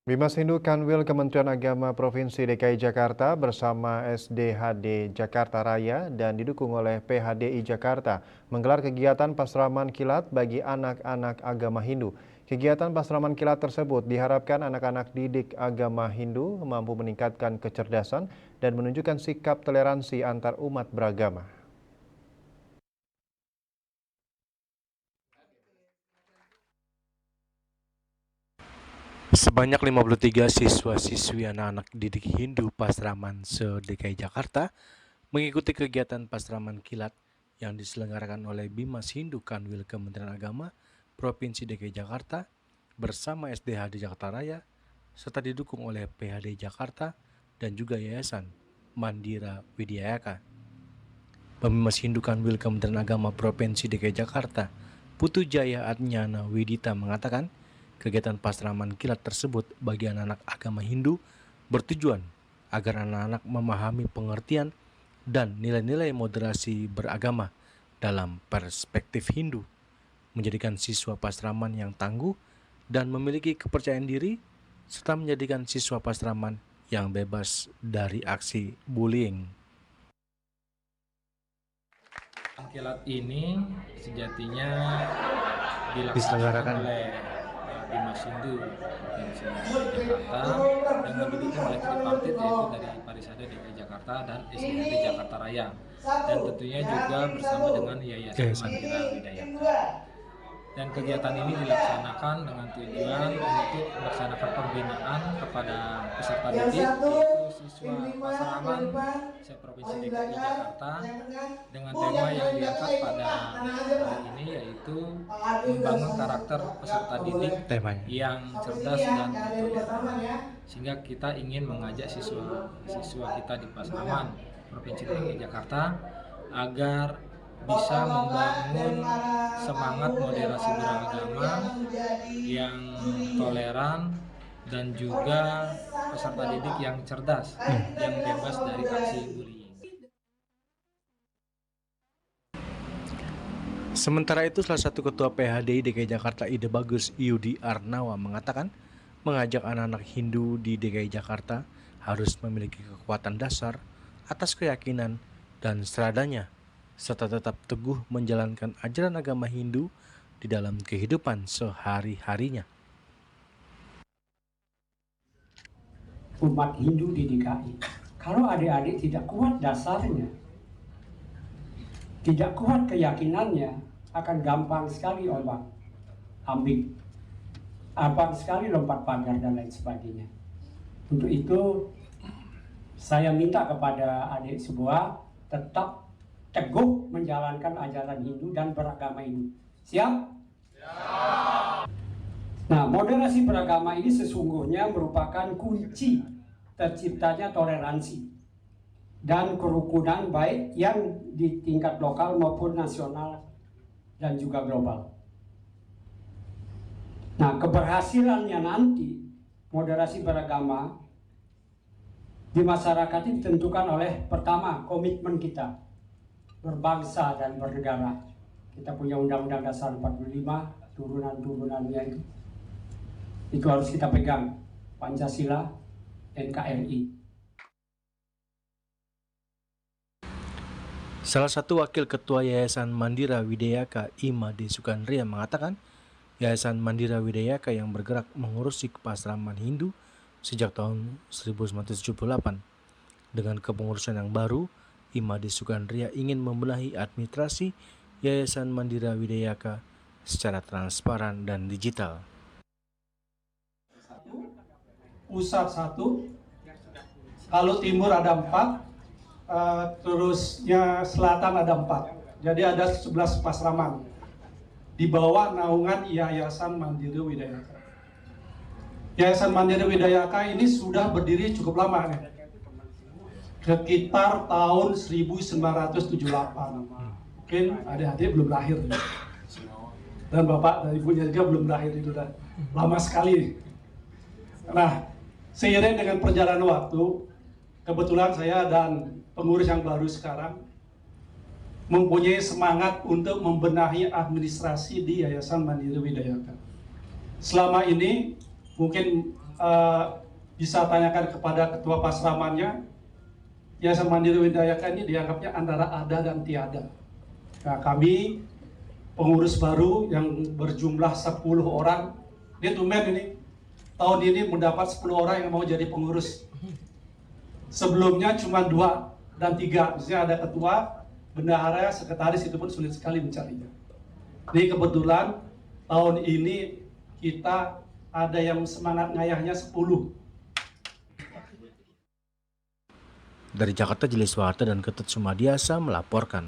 Bimas Hindu Kanwil Kementerian Agama Provinsi DKI Jakarta bersama SDHD Jakarta Raya dan didukung oleh PHDI Jakarta menggelar kegiatan pasraman kilat bagi anak-anak agama Hindu. Kegiatan pasraman kilat tersebut diharapkan anak-anak didik agama Hindu mampu meningkatkan kecerdasan dan menunjukkan sikap toleransi antar umat beragama. Sebanyak 53 siswa-siswi anak-anak didik Hindu Pasraman se-DKI Jakarta mengikuti kegiatan Pasraman Kilat yang diselenggarakan oleh Bimas Hindu Kanwil Kementerian Agama Provinsi DKI Jakarta bersama SDHD Jakarta Raya serta didukung oleh PHD Jakarta dan juga Yayasan Mandira Widyayaka. Pemimas Hindu Kanwil Kementerian Agama Provinsi DKI Jakarta, Putu Jaya Adnyana Widita mengatakan, kegiatan pasraman kilat tersebut bagi anak-anak agama Hindu bertujuan agar anak-anak memahami pengertian dan nilai-nilai moderasi beragama dalam perspektif Hindu, menjadikan siswa pasraman yang tangguh dan memiliki kepercayaan diri, serta menjadikan siswa pasraman yang bebas dari aksi bullying. Kilat ini sejatinya Diselenggarakan oleh Bimas Hindu Provinsi Jakarta dengan didukung oleh tripartit yaitu dari Parisada DKI Jakarta dan SDHD Jakarta Raya dan tentunya juga bersama dengan Yayasan Mandira Widyayaka. Dan kegiatan ini dilaksanakan dengan tujuan untuk melaksanakan pembinaan kepada peserta didik yaitu siswa pasraman se-Provinsi DKI Jakarta dengan tema yang diangkat pada hari ini yaitu membangun karakter peserta didik yang cerdas dan toleran. Sehingga kita ingin mengajak siswa kita di Pasraman Provinsi DKI Jakarta agar bisa membangun semangat moderasi beragama yang toleran dan juga peserta didik yang cerdas, yang bebas dari aksi bullying. Sementara itu, salah satu ketua PHDI DKI Jakarta Ide Bagus Yudi Arnawa mengatakan mengajak anak-anak Hindu di DKI Jakarta harus memiliki kekuatan dasar atas keyakinan dan stradanya, serta tetap teguh menjalankan ajaran agama Hindu di dalam kehidupan sehari-harinya. Umat Hindu di DKI, kalau adik-adik tidak kuat dasarnya, tidak kuat keyakinannya, akan gampang sekali ombak-ambing, gampang sekali lompat pagar dan lain sebagainya. Untuk itu saya minta kepada adik semua tetap teguh menjalankan ajaran Hindu dan beragama ini. Siap? Siap. Nah, moderasi beragama ini sesungguhnya merupakan kunci terciptanya toleransi dan kerukunan baik yang di tingkat lokal maupun nasional dan juga global. Nah, keberhasilannya nanti moderasi beragama di masyarakat ini ditentukan oleh pertama komitmen kita berbangsa dan bernegara. Kita punya Undang-Undang Dasar 45, turunan-turunannya itu harus kita pegang, Pancasila, NKRI. Salah satu wakil ketua Yayasan Mandira Widyayaka Imade Sukandria mengatakan Yayasan Mandira Widyayaka yang bergerak mengurusi kepasraman Hindu sejak tahun 1978. Dengan kepengurusan yang baru, Imade Sukandria ingin membenahi administrasi Yayasan Mandira Widyayaka secara transparan dan digital. Pusat 1, kalau timur ada 4, terusnya selatan ada 4. Jadi ada 11 pasraman di bawah naungan Yayasan Mandira Widyayaka. Yayasan Mandira Widyayaka ini sudah berdiri cukup lama nih. Sekitar tahun 1978. Mungkin adik-adik belum lahir. Dan bapak dan ibunya juga belum lahir, itu udah lama sekali. Nah, seiring dengan perjalanan waktu, kebetulan saya dan pengurus yang baru sekarang mempunyai semangat untuk membenahi administrasi di Yayasan Mandira Widyayaka. Selama ini mungkin bisa tanyakan kepada ketua pasramannya. Yayasan Mandiri Widayaka ini dianggapnya antara ada dan tiada. Nah, kami pengurus baru yang berjumlah 10 orang, dia tumben ini, tahun ini mendapat 10 orang yang mau jadi pengurus. Sebelumnya cuma 2 dan 3, misalnya ada ketua, bendahara, sekretaris, itu pun sulit sekali mencarinya. Jadi kebetulan tahun ini kita ada yang semangat ngayahnya 10. Dari Jakarta, Jelis Warta dan Ketut Sumadiasa melaporkan.